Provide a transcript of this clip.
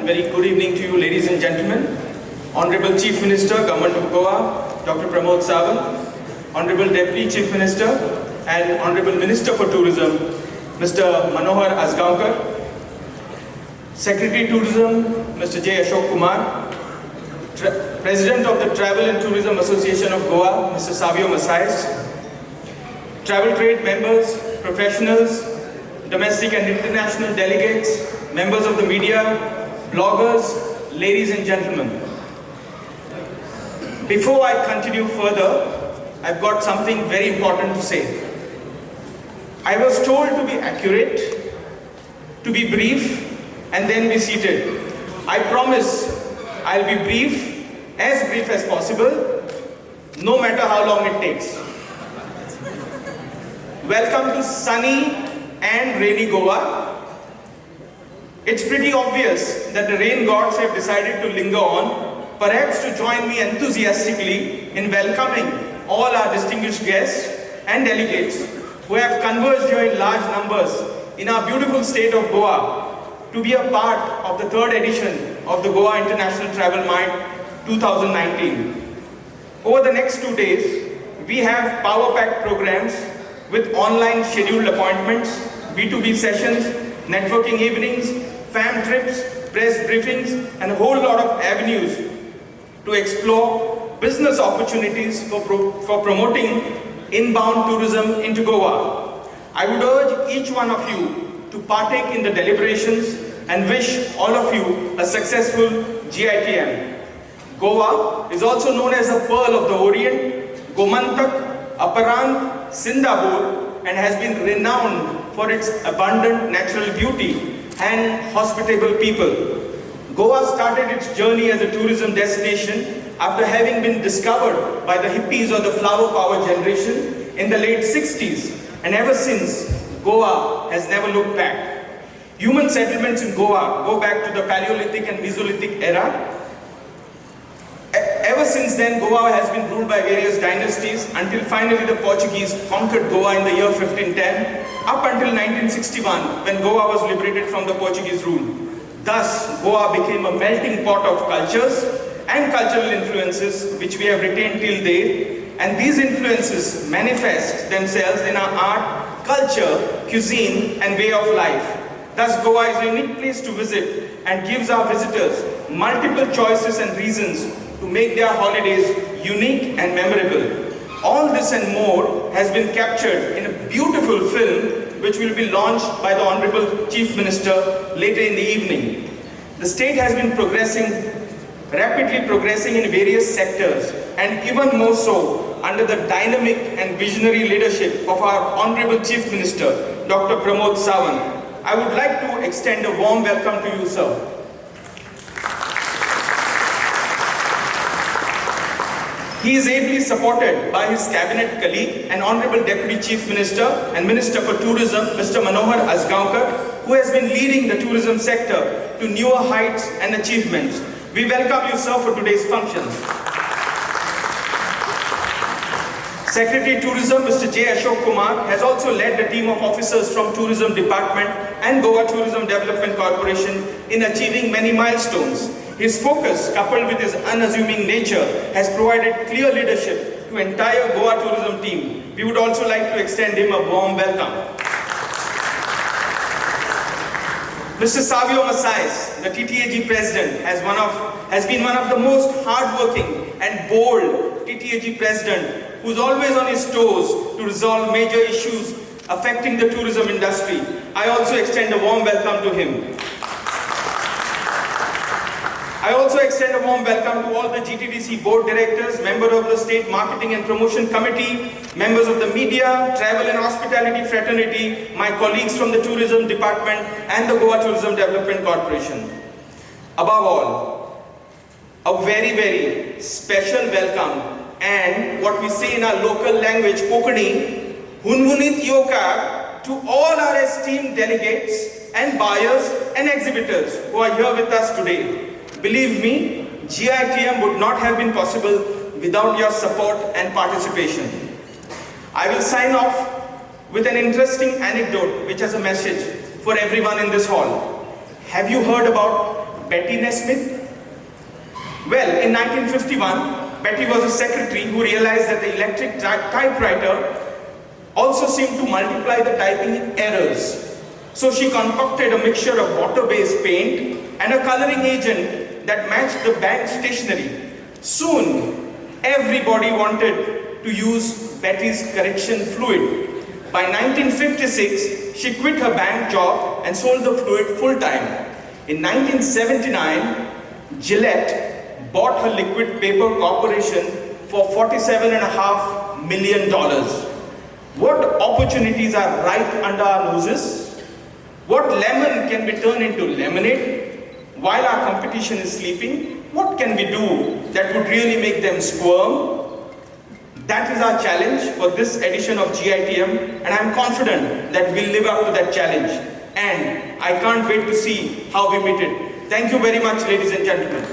and very good evening to you, ladies and gentlemen. Honorable Chief Minister, Government of Goa, Dr. Pramod Sawant, Honorable Deputy Chief Minister and Honorable Minister for Tourism, Mr. Manohar Asgaonkar, Secretary Tourism, Mr. J. Ashok Kumar, President of the Travel and Tourism Association of Goa, Mr. Savio Masais, travel trade members, professionals, domestic and international delegates, members of the media, bloggers, ladies and gentlemen. Before I continue further, I've got something very important to say. I was told to be accurate, to be brief, and then be seated. I promise I'll be brief as possible, no matter how long it takes. Welcome to sunny and rainy Goa. It's pretty obvious that the rain gods have decided to linger on, perhaps to join me enthusiastically in welcoming all our distinguished guests and delegates who have converged here in large numbers in our beautiful state of Goa to be a part of the third edition of the Goa International Travel Mart 2019. Over the next 2 days, we have power-packed programs with online scheduled appointments, B2B sessions, networking evenings, fam trips, press briefings, and a whole lot of avenues to explore business opportunities for promoting inbound tourism into Goa. I would urge each one of you to partake in the deliberations and wish all of you a successful GITM. Goa is also known as the Pearl of the Orient, Gomantak, Aparant, Sindhapur, and has been renowned for its abundant natural beauty and hospitable people. Goa started its journey as a tourism destination after having been discovered by the hippies or the flower power generation in the late 60s, and ever since, Goa has never looked back. Human settlements in Goa go back to the Paleolithic and Mesolithic era. Ever since then, Goa has been ruled by various dynasties until finally the Portuguese conquered Goa in the year 1510, up until 1961 when Goa was liberated from the Portuguese rule. Thus, Goa became a melting pot of cultures and cultural influences which we have retained till date, and these influences manifest themselves in our art, culture, cuisine and way of life. Thus, Goa is a unique place to visit and gives our visitors multiple choices and reasons to make their holidays unique and memorable. All this and more has been captured in a beautiful film which will be launched by the Honorable Chief Minister later in the evening. The state has been rapidly progressing in various sectors, and even more so under the dynamic and visionary leadership of our Honorable Chief Minister, Dr. Pramod Sawant. I would like to extend a warm welcome to you, sir. He is ably supported by his cabinet colleague and Honorable Deputy Chief Minister and Minister for Tourism, Mr. Manohar Asgaonkar, who has been leading the tourism sector to newer heights and achievements. We welcome you, sir, for today's function. Secretary Tourism, Mr. J. Ashok Kumar, has also led the team of officers from Tourism Department and Goa Tourism Development Corporation in achieving many milestones. His focus, coupled with his unassuming nature, has provided clear leadership to entire Goa tourism team. We would also like to extend him a warm welcome. Mr. Savio Masais, the TTAG President, has been one of the most hardworking and bold TTAG President who's always on his toes to resolve major issues affecting the tourism industry. I also extend a warm welcome to him. I also extend a warm welcome to all the GTDC board directors, members of the State Marketing and Promotion Committee, members of the media, travel and hospitality fraternity, my colleagues from the Tourism Department and the Goa Tourism Development Corporation. Above all, a very, very special welcome and what we say in our local language, Kokani, Hunmunit Yoka, to all our esteemed delegates and buyers and exhibitors who are here with us today. Believe me, GITM would not have been possible without your support and participation. I will sign off with an interesting anecdote which has a message for everyone in this hall. Have you heard about Betty Nesmith? Well, in 1951, Betty was a secretary who realized that the electric typewriter also seemed to multiply the typing errors. So she concocted a mixture of water-based paint and a coloring agent that matched the bank stationery. Soon, everybody wanted to use Betty's correction fluid. By 1956, she quit her bank job and sold the fluid full-time. In 1979, Gillette bought her liquid paper corporation for $47.5 million. What opportunities are right under our noses? What lemon can be turned into lemonade while our competition is sleeping? What can we do that would really make them squirm? That is our challenge for this edition of GITM, and I'm confident that we'll live up to that challenge. And I can't wait to see how we meet it. Thank you very much, ladies and gentlemen.